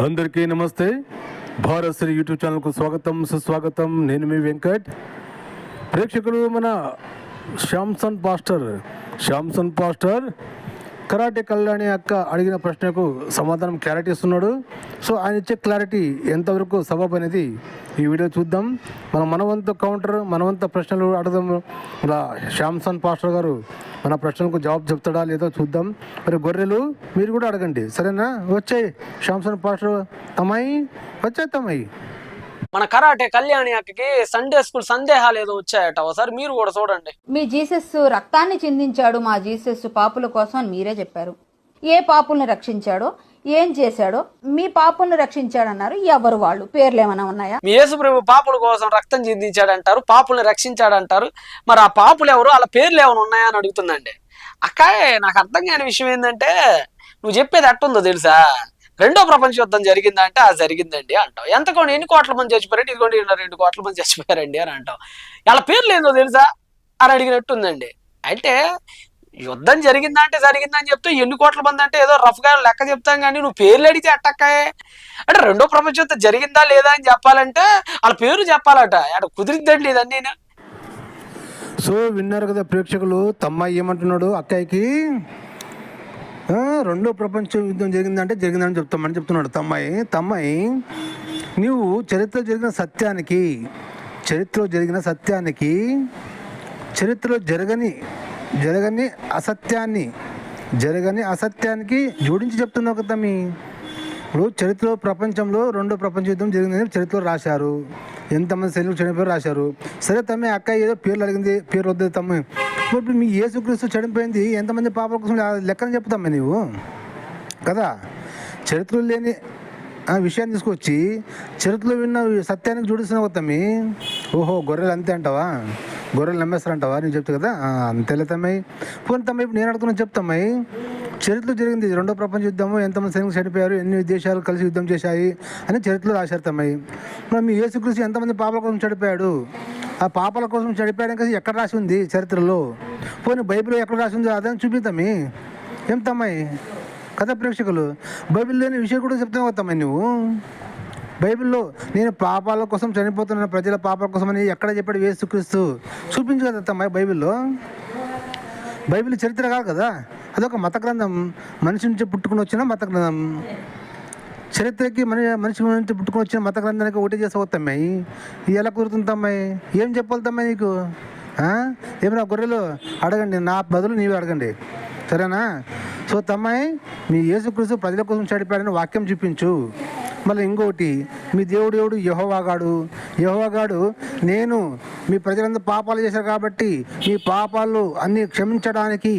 అందరికీ నమస్తే. భారత్ శ్రీ యూట్యూబ్ ఛానల్కు స్వాగతం, సుస్వాగతం. నేను మీ వెంకట్. ప్రేక్షకులు మన శాంసన్ పాస్టర్ కరాటే కళ్యాణి అక్క అడిగిన ప్రశ్నకు సమాధానం క్లారిటీ ఇస్తున్నాడు. సో ఆయన ఇచ్చే క్లారిటీ ఎంతవరకు సబబ్ అనేది ఈ వీడియో చూద్దాం. మనవంతు కౌంటర్, మనవంత ప్రశ్నలు అడగదాం. ఇలా శాంసన్ పాస్టర్ గారు మన ప్రశ్నలకు జవాబు చెప్తాడా లేదో చూద్దాం. మరి గొర్రెలు మీరు కూడా అడగండి, సరేనా? వచ్చాయి శాంసన్ పాస్టర్ తమ్మాయి, వచ్చాయి తమ్మాయి. మన కరాటే కళ్యాణి అక్కకి సండే స్కూల్ సందేహాలు ఏదో వచ్చాయట, ఒకసారి మీరు కూడా చూడండి. మీ జీసస్ రక్తాన్ని చిందించాడు మా జీసస్ పాపుల కోసం అని మీరే చెప్పారు. ఏ పాపుల్ని రక్షించాడో, ఏం చేశాడో, మీ పాపుల్ని రక్షించాడన్నారు. ఎవరు వాళ్ళు? పేర్లు ఏమైనా ఉన్నాయా? మీ యేసు ప్రభు పాపుల కోసం రక్తం చిందించాడంటారు, పాపుల్ని రక్షించాడంటారు. మరి ఆ పాపులు ఎవరు, వాళ్ళ పేర్లు ఏమైనా ఉన్నాయా అని అడుగుతుందండి. అక్కాయ్, నాకు అర్థం కాని విషయం ఏంటంటే, నువ్వు చెప్పేది ఎట్టుందో తెలుసా? రెండో ప్రపంచ యుద్ధం జరిగిందంటే అది జరిగిందండి అంటావు. ఎంతకోండి ఎన్ని కోట్ల మంది చచ్చిపోయారంటే ఇదిగోండి 2 కోట్ల మంది చచ్చిపోయారండి అని అంటావు. వాళ్ళ పేర్లు ఏందో తెలుసా అని అడిగినట్టుందండి. అంటే యుద్ధం జరిగిందంటే జరిగిందని చెప్తే ఎన్ని కోట్ల మంది అంటే ఏదో రఫ్గా లెక్క చెప్తాం, కానీ నువ్వు పేర్లు అడిగితే ఎట్టక్కాయే అంటే రెండో ప్రపంచ యుద్ధం జరిగిందా లేదా అని చెప్పాలంటే వాళ్ళ పేరు చెప్పాలట. అక్కడ కుదిరిద్దండి ఇదన్నీ. సో విన్నారు కదా ప్రేక్షకులు, తమ్మాయి ఏమంటున్నాడు అక్కయ్యకి? రెండో ప్రపంచ యుద్ధం జరిగిందంటే జరిగిందని చెప్తున్నాడు తమ్మాయి. నీవు చరిత్రలో జరిగిన జరగని అసత్యానికి జోడించి చెప్తున్నావు కదా తమ్మి. ఇప్పుడు చరిత్రలో ప్రపంచంలో రెండో ప్రపంచ యుద్ధం జరిగిందని చరిత్రలో రాశారు, ఎంతమంది సైనికులు చనిపోయారు రాశారు. సరే తమ్మి, అక్క ఏదో పేర్లు అడిగింది, పేరు వద్దు తమ్మి. ఇప్పుడు మీ యేసుక్రీస్తు చనిపోయింది ఎంతమంది పాపల కోసం లెక్కని చెప్తామ్మా నీవు కదా. చరిత్రలు లేని విషయాన్ని తీసుకొచ్చి చరిత్రలో విన్న సత్యానికి జోడిస్తున్నావు తమ్మి. ఓహో, గొర్రెలు అంతే అంటావా? గొర్రెలు నమ్మేస్తారంటావా? నేను చెప్తా కదా, అంతేలే తమ్మాయి. పోనీ తమ్మాయి, ఇప్పుడు నేను అడుగుతున్నా చెప్తామ్మాయి. చరిత్రలో జరిగింది రెండో ప్రపంచ యుద్ధము, ఎంతమంది సైనికులు చనిపోయారు, ఎన్ని దేశాలు కలిసి యుద్ధం చేశాయి అని చరిత్రలో రాశారు తమ్మాయి. మరి మీ యేసుక్రీస్తు ఎంతమంది పాపల కోసం చనిపోయాడు, ఆ పాపల కోసం చనిపోయాడని కలిసి ఎక్కడ రాసి ఉంది చరిత్రలో? పోనీ బైబిల్లో ఎక్కడ రాసి ఉంది అదని చూపిస్తామి. ఏం తమ్మాయి కథ ప్రేక్షకులు, బైబిల్లోని విషయం కూడా చెప్తావు తమ్మాయి నువ్వు. బైబిల్లో నేను పాపాల కోసం చనిపోతున్న ప్రజల పాపాల కోసం అని ఎక్కడ చెప్పాడు యేసుక్రీస్తు? చూపించు కదా తమ్మాయి. బైబిల్ చరిత్ర కాదు కదా, అదొక మత గ్రంథం. మనిషి నుంచి పుట్టుకుని వచ్చిన మత గ్రంథం. చరిత్రకి మనిషి నుంచి పుట్టుకుని వచ్చిన మత గ్రంథానికి ఒకటి చేసి తమ్మాయి. ఇది ఎలా కుదురుతుంది తమ్మాయి? ఏం చెప్పాలి తమ్మాయి నీకు? ఏమైనా గొర్రెలు అడగండి, నా బదులు నీవే అడగండి, సరేనా? సో తమ్మాయి, మీ యేసుక్రీస్తు ప్రజల కోసం చనిపోయాడని వాక్యం చూపించు. మళ్ళీ ఇంకోటి, మీ దేవుడు యెహోవాగాడు నేను మీ ప్రజలందరూ పాపాలు చేశారు కాబట్టి మీ పాపాలు అన్నీ క్షమించడానికి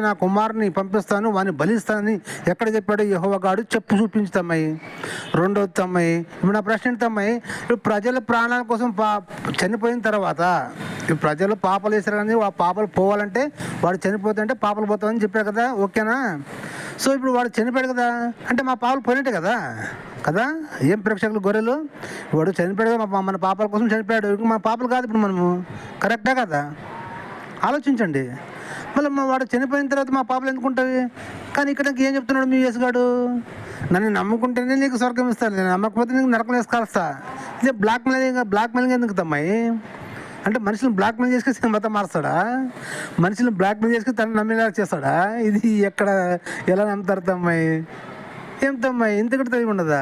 నా కుమారుని పంపిస్తాను, వాడిని బలిస్తానని ఎక్కడ చెప్పాడు యెహోవాగాడు? చెప్పు, చూపించుతామ్మాయి. రెండోది తమ్మాయి, ఇప్పుడు నా ప్రశ్న ఏంటమ్మాయి, ఇప్పుడు ప్రజల ప్రాణాల కోసం చనిపోయిన తర్వాత ఇప్పుడు ప్రజలు పాపాలు చేశారు కానీ ఆ పాపాలు పోవాలంటే వాడు చనిపోతుంటే పాపాలు పోతామని చెప్పాడు కదా, ఓకేనా? సో ఇప్పుడు వాడు చనిపోయాడు కదా, అంటే మా పాపలు పోయినట్టే కదా. ఏం ప్రేక్షకులు గొర్రెలు, వాడు చనిపోయాడు కదా, మన పాపాల కోసం చనిపోయాడు, ఇంక మన పాపలు కాదు ఇప్పుడు మనము, కరెక్టా కదా? ఆలోచించండి. మళ్ళీ వాడు చనిపోయిన తర్వాత మా పాపలు ఎందుకుంటాయి? కానీ ఇక్కడ ఏం చెప్తున్నాడు మీ యేసుగాడు? నన్ను నమ్ముకుంటేనే నీకు స్వర్గం ఇస్తాను, నేను నమ్మకపోతే నీకు నరకం వేసుకొస్తా. ఇదే బ్లాక్మెయిలింగ్ ఎందుకు తమ్మాయి? అంటే మనుషులను బ్లాక్మెయిల్ చేసుకొని మతం మారుస్తాడా? మనుషులను బ్లాక్మెయిల్ చేసుకుని తను నమ్మేలా చేస్తాడా? ఇది ఎక్కడ ఎలా నమ్ముతారు తమ్మాయి? ఏం తమ్మాయి ఇంత కూడా తెలివి ఉండదా?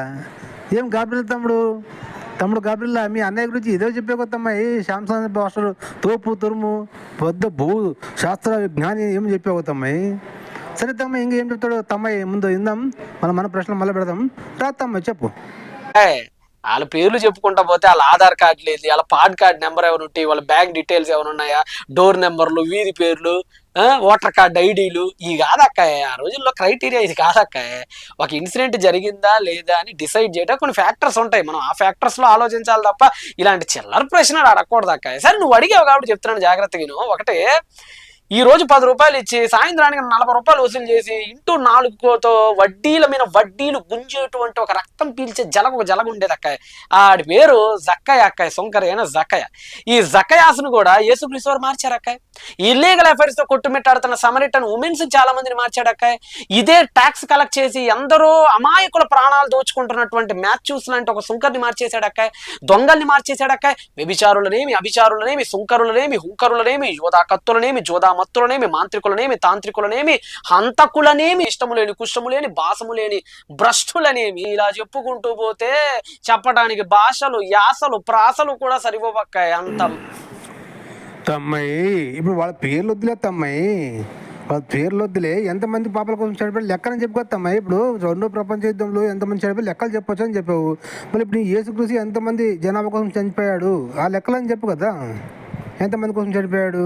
ఏం గాబ్రియల్ తమ్ముడు గాబ్రియల్ మీ అన్నయ్య గురించి ఏదో చెప్పే కొత్తమ్మాయి. శాంసన్ పాస్టర్ తోపు తురుము పెద్ద శాస్త్ర విజ్ఞాని ఏమి చెప్పే కొత్తమ్మాయి. సరే తమ్మాయి, ఇంకేం చెప్తాడు తమ్మాయి? ముందు ఇందాం, మన ప్రశ్నలు మళ్ళీ పెడదాం. రా తమ్మాయి చెప్పు. వాళ్ళ పేర్లు చెప్పుకుంటా పోతే వాళ్ళ ఆధార్ కార్డు లేదు, వాళ్ళ పాన్ కార్డ్ నెంబర్ ఏమైనా ఉంటాయి, వాళ్ళ బ్యాంక్ డీటెయిల్స్ ఏమైనా ఉన్నాయా, డోర్ నెంబర్లు, వీధి పేర్లు, ఓటర్ కార్డు ఐడీలు, ఇవి కాదక్కాయ. ఆ రోజుల్లో క్రైటీరియా ఇది కాదక్కాయ. ఒక ఇన్సిడెంట్ జరిగిందా లేదా అని డిసైడ్ చేయడం కొన్ని ఫ్యాక్టర్స్ ఉంటాయి, మనం ఆ ఫ్యాక్టర్స్లో ఆలోచించాలి తప్ప ఇలాంటి చిల్లర ప్రశ్నలు అడగకూడదు అక్కాయ. సరే నువ్వు అడిగావు కాబట్టి చెప్తున్నాను జాగ్రత్తగా. ఒకటే, ఈ రోజు 10 రూపాయలు ఇచ్చి సాయంత్రానికి 40 రూపాయలు వసూలు చేసి ఇంటూ 4తో వడ్డీల మీద వడ్డీలు గుంజేటువంటి ఒక రక్తం పీల్చే ఒక జలగ ఉండేది అక్కయ్య. ఆడి పేరు జక్కయ్య అక్కయ్య, సొంకరైన జక్కయ్య. ఈ జక్కయాసును కూడా యేసుక్రీస్తు వారు మార్చారు అక్కయ్య. ఇల్లీగల్ అఫైర్స్ తో కొట్టుమిట్టాడుతున్న సమరిటన్ ఉమెన్స్ చాలా మందిని మార్చాడు అక్కయ్య. ఇదే ట్యాక్స్ కలెక్ట్ చేసి ఎందరో అమాయకుల ప్రాణాలు దోచుకుంటున్నటువంటి మ్యాథ్యూస్ లాంటి ఒక సుంకర్ని మార్చేశాడు అక్కయ్య. దొంగల్ని మార్చేశాడు అక్కయ్య. వ్యభిచారులనేమి, అభిచారులనేమి, సుంకరులనేమి, హుంకరులనేమి, యోధా కత్తులనేమి, జోదా మత్తులనేమి, మాంత్రికులనేమి, తాంత్రికులనేమి, హంతకులనేమి, ఇష్టము లేని, కుష్టము లేని, భాసము లేని భ్రష్టులనేమి, ఇలా చెప్పుకుంటూ పోతే చెప్పడానికి భాషలు, యాసలు, ప్రాసలు కూడా సరిపోవక్కాయి అంత. తమ్మాయి ఇప్పుడు వాళ్ళ పేర్లు వద్దులే తమ్మాయి, వాళ్ళ పేర్లు వద్దులే. ఎంతమంది పాపల కోసం చనిపోయి లెక్కని చెప్పుకోవచ్చు తమ్మాయి. ఇప్పుడు 2వ ప్రపంచ యుద్ధంలో ఎంతమంది చనిపోయి లెక్కలు చెప్పొచ్చు అని చెప్పావు. మళ్ళీ ఇప్పుడు యేసుక్రీస్తు ఎంతమంది జనాభా కోసం చనిపోయాడు ఆ లెక్కలని చెప్పు కదా, ఎంతమంది కోసం చనిపోయాడు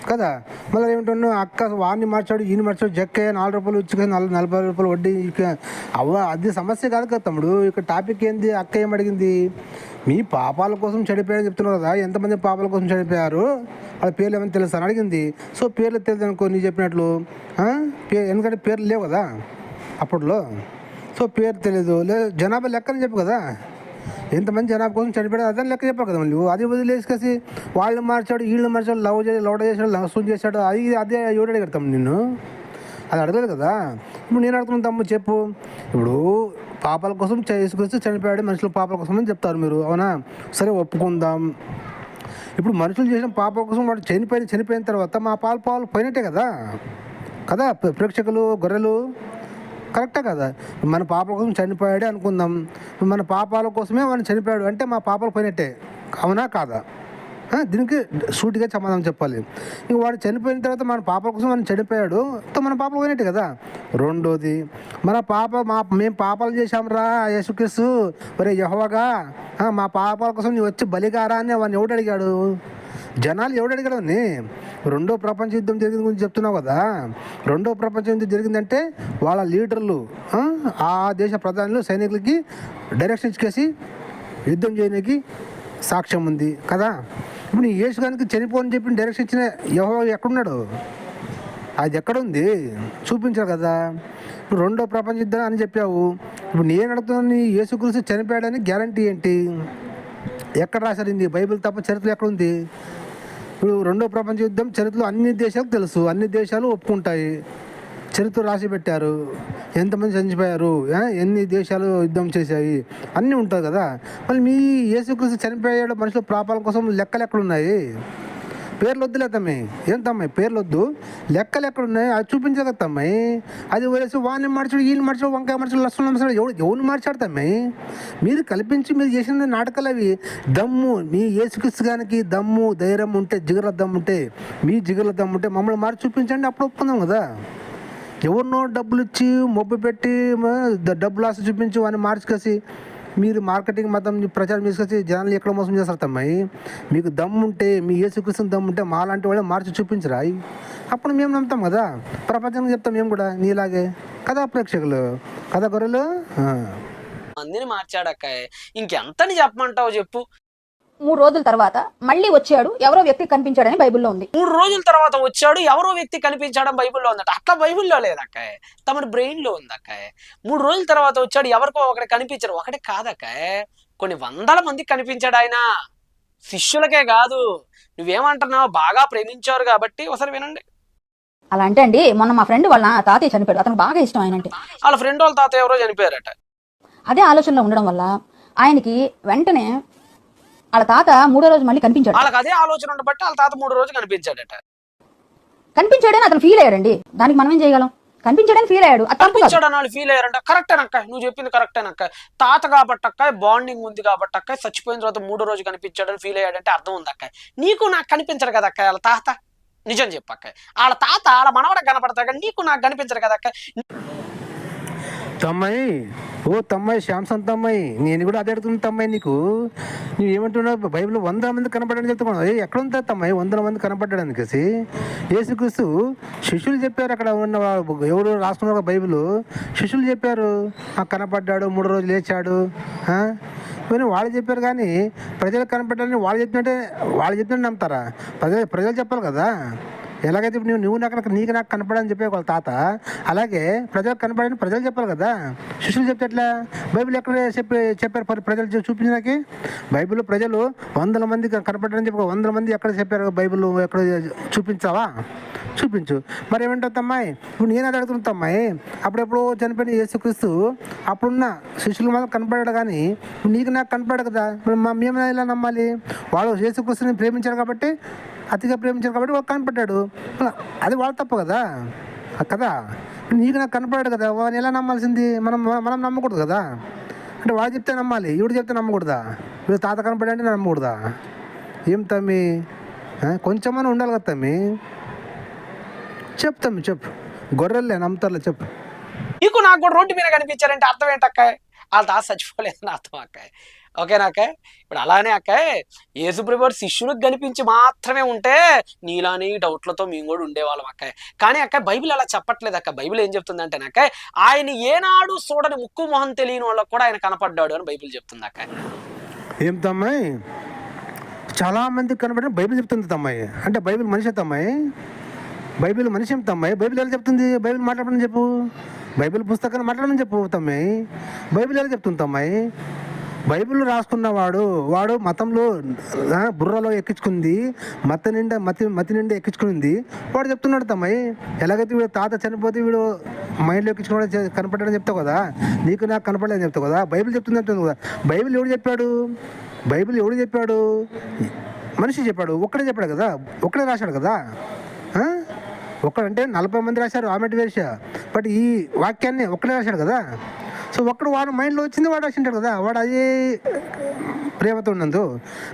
కదా. మళ్ళీ ఏమిటన్నా అక్క వాడిని మార్చాడు, ఈయన మార్చాడు, జక్కయ్య 4 రూపాయలు ఇచ్చి 40 రూపాయలు వడ్డీ అది సమస్య కాదు కదా తమ్ముడు. ఇక్కడ టాపిక్ ఏంది, అక్క ఏం అడిగింది, మీ పాపాల కోసం చనిపోయారని చెప్తున్నారు కదా, ఎంతమంది పాపాల కోసం చనిపోయారు వాళ్ళ పేర్లు ఏమైనా తెలుసు అని అడిగింది. సో పేర్లు తెలియదు అనుకో నీ చెప్పినట్లు, ఎందుకంటే పేర్లు లేవు కదా అప్పట్లో. సో పేరు తెలీదు, లేదు జనాభా లెక్కని చెప్పు కదా, ఎంతమంది జనాభా కోసం చనిపోయాడు అదని లెక్క చెప్పారు కదా. మళ్ళీ అది వదిలేసి వాళ్ళు మార్చాడు, వీళ్ళు మార్చాడు, లౌడ చేశాడు, లవ్ చేశాడు, అదే ఎవడు అడగడతాం నిన్ను, అది అడగలేదు కదా. ఇప్పుడు నేను అడుగుతున్నాను తమ్ముడు చెప్పు. ఇప్పుడు పాపాల కోసం చేసుకొచ్చి చనిపోయాడు, మనుషులు పాపాల కోసం అని చెప్తారు మీరు, అవునా? సరే ఒప్పుకుందాం. ఇప్పుడు మనుషులు చేసిన పాపాల కోసం వాడు చనిపోయిన తర్వాత మా పాలు పోయినట్టే కదా కదా ప్రేక్షకులు, గొర్రెలు, కరెక్టే కదా. మన పాపాల కోసం చనిపోయాడే అనుకుందాం, మన పాపాల కోసమే వాడిని చనిపోయాడు అంటే మా పాపాలు పోయినట్టే, అవునా కాదా? దీనికి సూటిగా సమాధానం చెప్పాలి. ఇంక వాడు చనిపోయిన తర్వాత మన పాపాల కోసం మనం చనిపోయాడు, మన పాపలు పోయినట్టు కదా. రెండోది, మేము పాపాలు చేశాంరా యేసుక్రీస్తు, మరి యెహోవాగా మా పాపాల కోసం నీ వచ్చి బలిగారా అని వాడిని ఎవడు అడిగాడు? జనాలు ఎవడు అడిగాడు అని? 2వ ప్రపంచ యుద్ధం జరిగిన గురించి చెప్తున్నావు కదా. 2వ ప్రపంచ యుద్ధం జరిగిందంటే వాళ్ళ లీడర్లు, ఆ దేశ ప్రధానులు సైనికులకి డైరెక్షన్ ఇచ్చేసి యుద్ధం చేయడానికి సాక్ష్యం ఉంది కదా. ఇప్పుడు నీ యేసు గారికి చనిపోని చెప్పి డైరెక్షన్ ఇచ్చిన యెహోవా ఎక్కడున్నాడు? అది ఎక్కడుంది చూపించారు కదా. ఇప్పుడు 2వ ప్రపంచ యుద్ధం అని చెప్పావు. ఇప్పుడు నేను అడుగుతున్నాను, నీ యేసుక్రీస్తు చనిపోయాడని గ్యారంటీ ఏంటి? ఎక్కడ రాశారు? నీ బైబిల్ తప్ప చరిత్ర ఎక్కడుంది? ఇప్పుడు 2వ ప్రపంచ యుద్ధం చరిత్రలో అన్ని దేశాలకు తెలుసు, అన్ని దేశాలు ఒప్పుకుంటాయి, చరిత్ర రాసి పెట్టారు, ఎంతమంది చనిపోయారు, ఎన్ని దేశాలు యుద్ధం చేశాయి అన్నీ ఉంటుంది కదా. మళ్ళీ మీ యేసుక్రీస్తు చనిపోయాడు మనుషుల పాపాల కోసం లెక్కలు ఎక్కడున్నాయి? పేర్లు వద్దులే తమ్మాయి, ఏం తమ్మాయి పేర్లు వద్దు, లెక్కలు ఎక్కడున్నాయి అది చూపించగల తమ్మాయి. అది వదిలేసి వాడిని మార్చాడు, వీళ్ళు మార్చాడు, వంకాయ మార్చాడు, లక్షలు మార్చాడు, ఎవరిని మార్చాడు తమ్మాయి? మీరు కల్పించి మీరు చేసిన నాటకాలు అవి. దమ్ము మీ యేసుక్రీస్తు గారికి దమ్ము ధైర్యం ఉంటే, జిగర్ల దమ్ము ఉంటే, మీ జిగర్ల దమ్ము ఉంటే మమ్మల్ని మార్చి చూపించండి, అప్పుడు ఒప్పుకుందాం కదా. ఎవరినో డబ్బులు ఇచ్చి మొబ్బు పెట్టి డబ్బులు ఆశ చూపించి వాడిని మార్చుకేసి మీరు మార్కెటింగ్ మతం ప్రచారం చేసుకొచ్చి జనాలు ఎక్కడ మోసం చేస్తారు తమ్మాయి. మీకు దమ్ము ఉంటే, మీ యేసుక్రీస్తు దమ్ము ఉంటే మాలాంటి వాళ్ళే మార్చి చూపించరా? అప్పుడు మేము నమ్ముతాం కదా, ప్రపంచానికి చెప్తాం మేము కూడా నీలాగే కదా ప్రేక్షకులు, కదా గొర్రెలు. మందిని మార్చాడక్క, ఇంకెంతని చెప్పమంటావు చెప్పు. 3 రోజుల తర్వాత మళ్ళీ వచ్చాడు, ఎవరో వ్యక్తి కనిపించాడని బైబిల్లో ఉంది. 3 రోజుల తర్వాత వచ్చాడు, ఎవరో వ్యక్తి కనిపించడం బైబిల్లో ఉందట. అట్లా బైబిల్లో లేదక్క, తమ బ్రెయిన్ లో ఉందక్క. 3 రోజుల తర్వాత వచ్చాడు, ఎవరికో ఒకటి కనిపించాడు. ఒకటి కాదక్క, కొన్ని వందల మందికి కనిపించాడు ఆయన. శిష్యులకే కాదు. నువ్వేమంటున్నావు? బాగా ప్రేమించారు కాబట్టి ఒకసారి వినండి. అలా అంటే అండి, మొన్న మా ఫ్రెండ్ వాళ్ళ తాతయ్య చనిపోయాడు, అతనికి బాగా ఇష్టం ఆయన అంటే. వాళ్ళ ఫ్రెండ్ వాళ్ళ తాతయ్య ఎవరో చనిపోయారట. అదే ఆలోచనలో ఉండడం వల్ల ఆయనకి వెంటనే వాళ్ళ తాత 3వ రోజు మళ్ళీ కనిపించాడు. వాళ్ళకి అదే ఆలోచన ఉండబట్టి వాళ్ళ తాత 3 రోజు కనిపించాడట. కనిపించాడని అతను ఫీల్ అయ్యాడండి, దానికి మనం ఏం చేయగలం? కనిపించాడని ఫీల్ అయ్యాడు, కనిపించాడని వాళ్ళు ఫీల్ అయ్యారంట. కరెక్టేనక్క, నువ్వు చెప్పింది కరెక్టేనక్క. తాత కాబట్టి అక్క, బాండింగ్ ఉంది కాబట్టి అక్క, చచ్చిపోయిన తర్వాత 3వ రోజు కనిపించాడని ఫీల్ అయ్యాడంటే అర్థం ఉంది అక్క. నీకు నాకు కనిపించడు కదా అక్క వాళ్ళ తాత, నిజం చెప్పక్క. వాళ్ళ తాత వాళ్ళ మనవడ కనపడతాడు కానీ నీకు నాకు కనిపించడు కదా అక్క. తమ్మాయి, ఓ తమ్మాయి, శ్యామ్సంత్ తమ్మాయి, నేను కూడా అదే అడుగుతుంది తమ్మాయి. నీకు నువ్వు ఏమంటున్నావు? బైబిల్లో 100 మంది కనపడ్డాడని చెప్తున్నావు. ఎక్కడ ఉంటుంది తమ్మాయి 100 మంది కనపడ్డాడని కలిసి? యేసుక్రీస్తు శిష్యులు చెప్పారు, అక్కడ ఉన్న ఎవరు రాసుకున్నారు బైబిల్, శిష్యులు చెప్పారు కనపడ్డాడు, 3 రోజులు లేచాడు అని వాళ్ళు చెప్పారు. కానీ ప్రజలకు కనపడ్డాడని వాళ్ళు చెప్పినట్టే నమ్ముతారా? ప్రజలు చెప్పాలి కదా. ఎలాగైతే ఇప్పుడు నువ్వు నాకు నీకు నాకు కనపడని చెప్పే వాళ్ళ తాత, అలాగే ప్రజలకు కనపడని ప్రజలు చెప్పాలి కదా. శిష్యులు చెప్తే ఎట్లా? బైబిల్ ఎక్కడ చెప్పారు ప్రజలు చూపించినాకి? బైబిల్లో ప్రజలు 100 మంది కనపడని చెప్పి 100 మంది ఎక్కడ చెప్పారు? బైబిల్ ఎక్కడ చూపించావా? చూపించు. మరి ఏమంటుంది అమ్మాయి? ఇప్పుడు నేను అది అడుగుతున్నా అమ్మాయి, అప్పుడెప్పుడు చనిపోయిన యేసుక్రీస్తు అప్పుడున్న శిష్యులు మాత్రం కనపడాడు, కానీ నీకు నాకు కనపడాడు కదా. ఇప్పుడు మేము ఎలా నమ్మాలి? వాడు యేసుక్రీస్తుని ప్రేమించాడు కాబట్టి, అతిగా ప్రేమించాడు కాబట్టి వాడు కనపడ్డాడు. అది వాళ్ళ తప్పు కదా కదా. నీకు నాకు కనపడాడు కదా, వాడిని ఎలా నమ్మాల్సింది? మనం మనం నమ్మకూడదు కదా. అంటే వాడు చెప్తే నమ్మాలి, ఈవిడు చెప్తే నమ్మకూడదా? వీడు తాత కనపడంటే నమ్మకూడదా? ఏం తమ్మి, కొంచెమన్నా ఉండాలి కదా తమ్మి. చెప్తాము, చెప్పు. గొర్రెలే నమ్ముతారులే, చెప్పు. నీకు నాకు కూడా రోడ్డు మీద కనిపించారంటే అర్థం ఏంటక్కాయ్? వాళ్ళ తాత చచ్చిపోలేదని అర్థం అక్కాయ్. ఓకేనా అక్కాయ్? ఇప్పుడు అలానే అక్కాయ్, యేసుప్రభు శిష్యులకు కనిపించి మాత్రమే ఉంటే నీలాని డౌట్లతో మేము కూడా ఉండేవాళ్ళం అక్కాయ్. కానీ అక్కాయ్ బైబిల్ అలా చెప్పట్లేదు అక్క. బైబిల్ ఏం చెప్తుందంటే అక్కాయ్, ఆయన ఏనాడు చూడని ముక్కు మొహం తెలియని వాళ్ళకు కూడా ఆయన కనపడ్డాడు అని బైబిల్ చెప్తుంది అక్కాయ్. ఏం తమ్మాయి? చాలామంది కనపడిన బైబిల్ చెప్తుంది తమ్మాయి. అంటే బైబిల్ మనిషి తమ్మాయి, బైబిల్ మనిషి ఏం తమ్మాయి? బైబిల్ ఎలా చెప్తుంది? బైబిల్ మాట్లాడమని చెప్పు. బైబిల్ పుస్తకాన్ని మాట్లాడమని చెప్పు తమ్మాయి. బైబిల్ ఎలా చెప్తుంది తమ్మాయి? బైబిల్ రాసుకున్నవాడు వాడు మతంలో బుర్రలో ఎక్కించుకుంది, మతి నిండా ఎక్కించుకుంది వాడు చెప్తున్నాడు తమ్మాయి. ఎలాగైతే వీడు తాత చనిపోతే వీడు మైండ్లో ఎక్కించుకున్నాడు కనపడ్డాడని చెప్తావు కదా, నీకు నాకు కనపడలేదని చెప్తావు కదా. బైబిల్ చెప్తుంది అంటుంది కదా. బైబిల్ ఎవడు చెప్పాడు? బైబిల్ ఎవడు చెప్పాడు? మనిషి చెప్పాడు. ఒక్కడే చెప్పాడు కదా, ఒక్కడే రాశాడు కదా. ఒక్కడంటే 40 మంది రాశారు ఆమెటి వేష, బట్ ఈ వాక్యాన్ని ఒక్కడే రాశాడు కదా. సో ఒక్కడు వాడు మైండ్లో వచ్చింది వాడు రాసింటాడు కదా, వాడు అదే ప్రేమతో ఉన్నందు.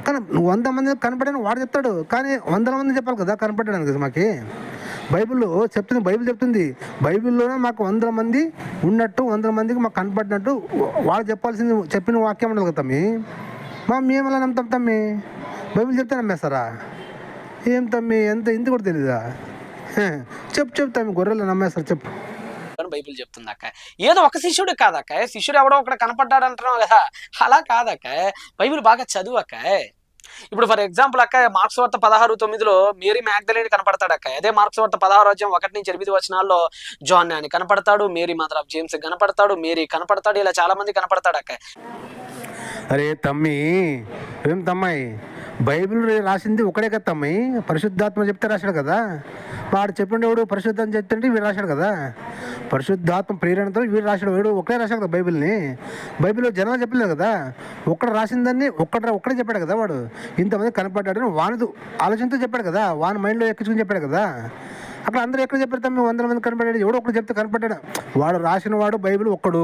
కానీ 100 మంది కనపడని వాడు చెప్తాడు, కానీ 100 మంది చెప్పాలి కదా కనపడడానికి కదా. మాకి బైబిల్లో చెప్తుంది, బైబిల్ చెప్తుంది, బైబిల్లోనే మాకు 100 మంది ఉన్నట్టు 100 మందికి మాకు కనపడినట్టు వాడు చెప్పాల్సింది చెప్పిన వాక్యం ఉండదు కదా తమ్మి. మేము ఎలా నమ్ముతాం తమ్మి? బైబిల్ చెప్తే నమ్మేస్తారా? ఏం తమ్మి, ఎంత ఇంత కూడా తెలీదా? చెప్పు తమ్మి, గొర్రెలు నమ్మేస్తారు, చెప్పు. బైబిల్ చెప్తుంది అక్క. ఏదో ఒక శిష్యుడు కాదక్క, శిష్యుడు ఎవడో ఒకటి కనపడ్డాడు అంటున్నావు కదా, అలా కాదక్క. బైబిల్ బాగా చదువు అక్క. ఇప్పుడు ఫర్ ఎగ్జాంపుల్ అక్క, మార్క్స్ వార్త 16:9 మేరీ మ్యాగ్దలేని కనపడతాడు అక్క. అదే మార్క్స్ వార్త 16:1-8 వచనాల్లో జాన్ అని కనపడతాడు, మేరీ మదర్ ఆఫ్ జేమ్స్ కనపడతాడు, మేరీ కనపడతాడు, ఇలా చాలా మంది కనపడతాడు అక్క. అరే తమ్మి, ఏం తమ్మాయి, బైబిల్ రాసింది ఒకడే కదా తమ్మి. పరిశుద్ధాత్మ చెప్తే రాశాడు కదా. వాడు చెప్పిండేవాడు పరిశుద్ధాత్మ చెప్తుంటే వీడు రాశాడు కదా. పరిశుద్ధాత్మ ప్రేరణతో వీడు రాశాడు, వీడు ఒకడే రాశాడు కదా బైబిల్ని. బైబిల్లో జనాలు చెప్పలేదు కదా, ఒక్కడ రాసిందాన్ని ఒక్కడే చెప్పాడు కదా. వాడు ఇంతమంది కనపడ్డాడు వాని ఆలోచనతో చెప్పాడు కదా, వాని మైండ్లో ఎక్కించుకుని చెప్పాడు కదా. అక్కడ అందరూ ఎక్కడ చెప్పారు తమ్మి? 100 మంది కనపడ్డాడు, ఎవడో ఒకటి చెప్తే కనపడ్డాడు. వాడు రాసిన వాడు బైబిల్ ఒక్కడు,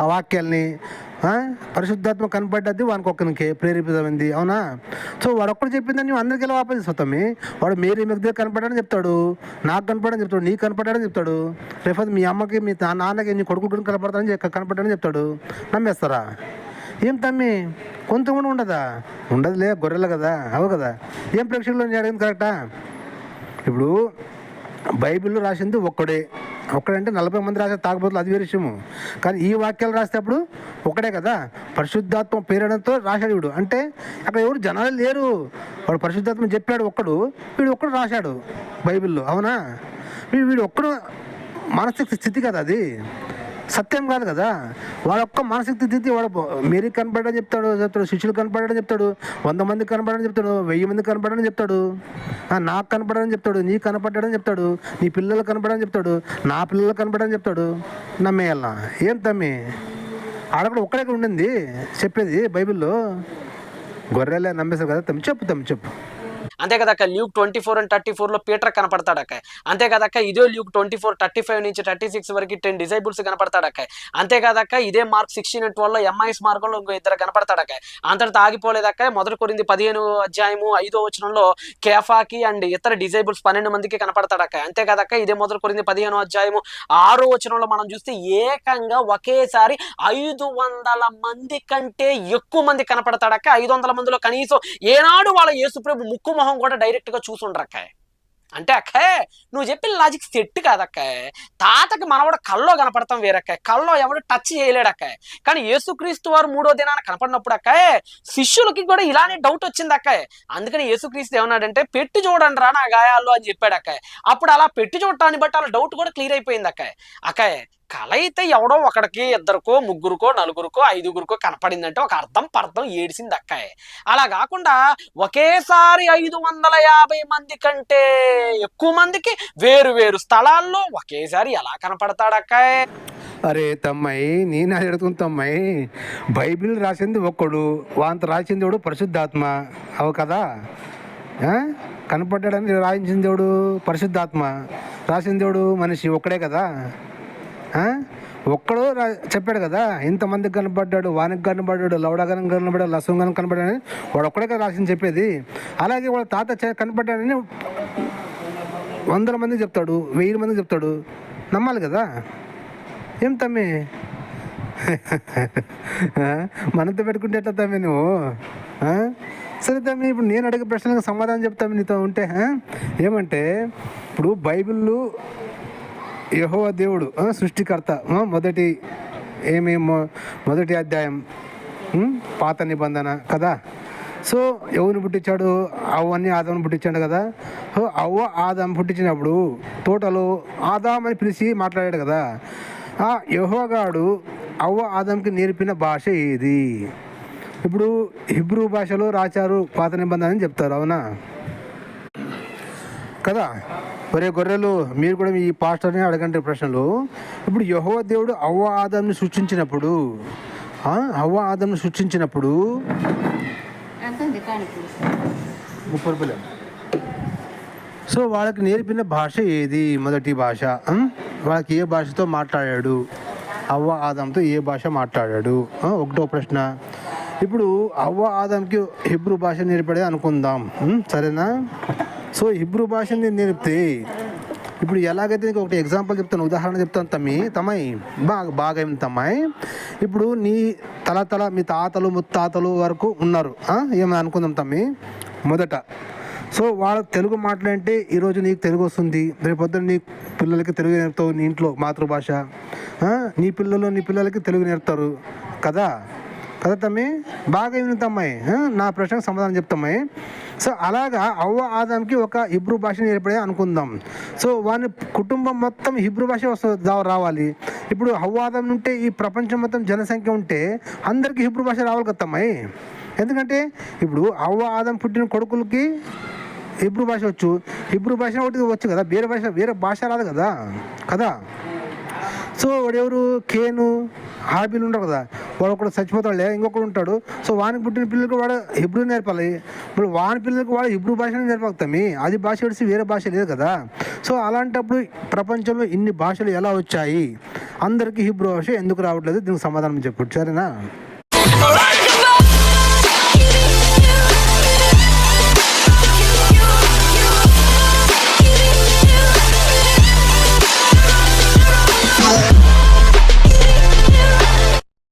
ఆ వాక్యాల్ని పరిశుద్ధాత్మ కనపడ్డది వానికి ఒక్కరికి ప్రేరేపితమైంది, అవునా? సో వాడు ఒక్కడు చెప్పిందని నువ్వు అందరికీ ఎలా వాపస్ తమ్మి? వాడు మేరీ దగ్గర కనపడాడని చెప్తాడు, నాకు కనపడని చెప్తాడు, నీకు కనపడ్డాడని చెప్తాడు, రేపు మీ అమ్మకి మీ నాన్నకి నీ కొడుకు కనపడ్డాడని చెప్తాడు. నమ్మేస్తారా? ఏం తమ్మి, కొంచెం కూడా ఉండదా? ఉండదులే, గొర్రెలు కదా, అవు కదా. ఏం ప్రేక్షకులు అడిగింది కరెక్టా? ఇప్పుడు బైబిల్లో రాసింది ఒక్కడంటే 40 మంది రాసే తాగబోతులు, అది వేరే విషయము. కానీ ఈ వాక్యాలు రాసేటప్పుడు ఒకడే కదా, పరిశుద్ధాత్మ ప్రేరణతో రాశాడు వీడు. అంటే అక్కడ ఎవరు జనాలు లేరు, వాడు పరిశుద్ధాత్మ చెప్పాడు ఒక్కడు, వీడు ఒక్కడు రాశాడు బైబిల్లో, అవునా? వీడు ఒక్కడు మానసిక స్థితి కదా, అది సత్యం కాదు కదా. వాడు ఒక్క మానసిక స్థితి, వాడు మేరీ కనపడని చెప్తాడు, శిష్యులు కనపడని చెప్తాడు, 100 మంది కనపడని చెప్తాడు, 1000 మంది కనపడని చెప్తాడు, నాకు కనపడని చెప్తాడు, నీకు కనపడ్డాడని చెప్తాడు, నీ పిల్లలు కనపడని చెప్తాడు, నా పిల్లలు కనపడని చెప్తాడు. నమ్మేయాలనా? ఏం తమ్మి, ఆడ కూడా ఒక్కడే ఉండింది చెప్పేది బైబిల్లో. గొర్రెలే నమ్మేశారు కదా తమ్మి. చెప్పు. అంతే కదక్క, ల్యూక్ 24:34 పీటర్ కనపడతాడక్క. అంతే కదక్క, ఇదే ల్యూక్ 24:35-36 వరకు 10 డిసైబుల్స్ కనపడతాడక్క. అంతే కదక్క, ఇదే మార్క్ 16:12 ఎంఐఎస్ మార్గంలో ఇంకో 2 కనపడతాడక్క. అంతటితో ఆగిపోలేదక్క. 1 కొరింథీ 15:5 కేఫాకి అండ్ ఇతర డిసైబుల్స్ 12 మందికి కనపడతాడక్క. అంతే కదక్క, ఇదే 1 కొరింథీ 15:6 మనం చూస్తే ఏకంగా ఒకేసారి 500 మంది కంటే ఎక్కువ మంది కనపడతాడక్క. 500 మందిలో కనీసం ఏనాడు వాళ్ళ యేసుప్రభు ముక్కు మొహం కూడా డైరెక్ట్ గా చూసుండ్రక్క. అంటే అక్కాయ్ నువ్వు చెప్పిన లాజిక్ సెట్ కాదక్కాయ్. తాతకి మనవడు కల్లో కనపడతాం వేరక్కాయ్, కల్లో ఎవడు టచ్ చేయలేడు అక్కాయ్. కానీ యేసుక్రీస్తు వారు 3వ దినాన కనపడినప్పుడు అక్కాయ్ శిష్యులకి కూడా ఇలానే డౌట్ వచ్చింది అక్కాయ్. అందుకని యేసుక్రీస్తు ఏమన్నాడంటే పెట్టి చూడండి రా నా గాయాల్లో అని చెప్పాడు అక్కాయ్. అప్పుడు అలా పెట్టి చూడటాన్ని బట్టి అలా డౌట్ కూడా క్లియర్ అయిపోయింది అక్కాయ్. అక్కాయ్ కళ అయితే ఎవడో ఒకడికి, ఇద్దరికో, ముగ్గురుకో, నలుగురికో, 5గురికో కనపడిందంటే ఒక అర్థం పర్థం ఏడిసింది అక్కాయ్. అలా కాకుండా ఒకేసారి 550 మంది కంటే ఎక్కువ మందికి వేరు వేరు స్థలాల్లో ఒకేసారి ఎలా కనపడతాడు అక్కాయ్? అరే తమ్మాయి, నేను అది అడుగుతుంది తమ్మాయి. బైబిల్ రాసింది ఒక్కడు, వాంత రాసింది దేవుడు పరిశుద్ధాత్మ అవు కదా. కనపడ్డాడని రాయించిన దేవుడు పరిశుద్ధాత్మ, రాసిన దేవుడు మనిషి ఒక్కడే కదా. ఒక్కడు చెప్పాడు కదా, ఇంతమందికి కనపడ్డాడు, వానికి కనపడ్డాడు, లవడగానం కనపడ్డాడు, లసంగానం కనపడ్డాడని వాడు ఒక్కడే కదా రాసింది చెప్పేది. అలాగే వాళ్ళ తాత కనపడ్డాడని 100 మందికి చెప్తాడు, 1000 మందికి చెప్తాడు, నమ్మాలి కదా. ఏం తమ్మి మనతో పెట్టుకుంటే ఎట్లా తమ్మి నువ్వు? సరే తమ్మి, ఇప్పుడు నేను అడిగే ప్రశ్నలకు సమాధానం చెప్తాను నీతో ఉంటే. ఏమంటే ఇప్పుడు బైబిల్లో యెహోవా దేవుడు సృష్టికర్త, మొదటి అధ్యాయం పాత నిబంధన కదా. సో ఎవరిని పుట్టించాడు? అవ్వని ఆదాముని పుట్టించాడు కదా. సో అవ్వ ఆదాము పుట్టించినప్పుడు తోటలో ఆదాం అని పిలిచి మాట్లాడాడు కదా. ఆ యెహోవాగాడు అవ్వ ఆదాంకి నేర్పిన భాష ఏది? ఇప్పుడు హిబ్రూ భాషలో రాశారు పాత నిబంధన అని చెప్తారు, అవునా కదా. ఒరే గొర్రెలు, మీరు కూడా ఈ పాస్టర్ని అడగండి ప్రశ్నలు. ఇప్పుడు యెహోవా దేవుడు అవ్వ ఆదాంని సృష్టించినప్పుడు సో వాళ్ళకి నేర్పిన భాష ఏది? మొదటి భాష. వాళ్ళకి ఏ భాషతో మాట్లాడాడు? అవ్వ ఆదాంతో ఏ భాష మాట్లాడాడు? ఒకటో ప్రశ్న. ఇప్పుడు అవ్వ ఆదాంకి హిబ్రూ భాష నేర్పడే అనుకుందాం, సరేనా. సో హిబ్రూ భాషని నేర్పితే ఇప్పుడు ఎలాగైతే నీకు ఒకటి ఎగ్జాంపుల్ చెప్తాను, ఉదాహరణ చెప్తాను తమ్మాయి. బాగా అయింది తమ్మాయి. ఇప్పుడు నీ మీ తాతలు ముత్తాతలు వరకు ఉన్నారు, ఏమని అనుకుందాం తమ్మి. మొదట సో వాళ్ళ తెలుగు మాట్లాడంటే ఈరోజు నీకు తెలుగు వస్తుంది, రేపొద్దున నీ పిల్లలకి తెలుగు నేర్పుతావు, నీ ఇంట్లో మాతృభాష. నీ పిల్లలకి తెలుగు నేర్పుతారు కదా తమ్మి. బాగా ఏమి తమ్మాయి, నా ప్రశ్నకు సమాధానం చెప్తామ్మాయి. సో అలాగా అవ్వ ఆదాంకి ఒక హిబ్రూ భాష నేర్పడే అనుకుందాం. సో వాని కుటుంబం మొత్తం హిబ్రూ భాష రావాలి. ఇప్పుడు అవ్వ ఆదాం ఉంటే ఈ ప్రపంచం మొత్తం జనసంఖ్య ఉంటే అందరికీ హిబ్రూ భాష రావాలి కదా తమ్మాయి. ఎందుకంటే ఇప్పుడు అవ్వ ఆదాం పుట్టిన కొడుకులకి హిబ్రూ భాష హిబ్రూ భాష ఒకటి వచ్చు కదా, వేరే భాష రాదు కదా. సో వాడెవరు? కేను హాబీలు ఉంటారు కదా, వాడు ఒకడు చచ్చిపోతాడులే, ఇంకొకడు ఉంటాడు. సో వానికి పుట్టిన పిల్లలకు వాడు హిబ్రూ నేర్పాలి. ఇప్పుడు వాని పిల్లలకు వాడు హిబ్రూ భాషను నేర్పతామి, అది భాష విడిచి వేరే భాష లేదు కదా. సో అలాంటప్పుడు ప్రపంచంలో ఇన్ని భాషలు ఎలా వచ్చాయి? అందరికీ హిబ్రూ భాష ఎందుకు రావట్లేదు? దీనికి సమాధానం చెప్పు, సరేనా.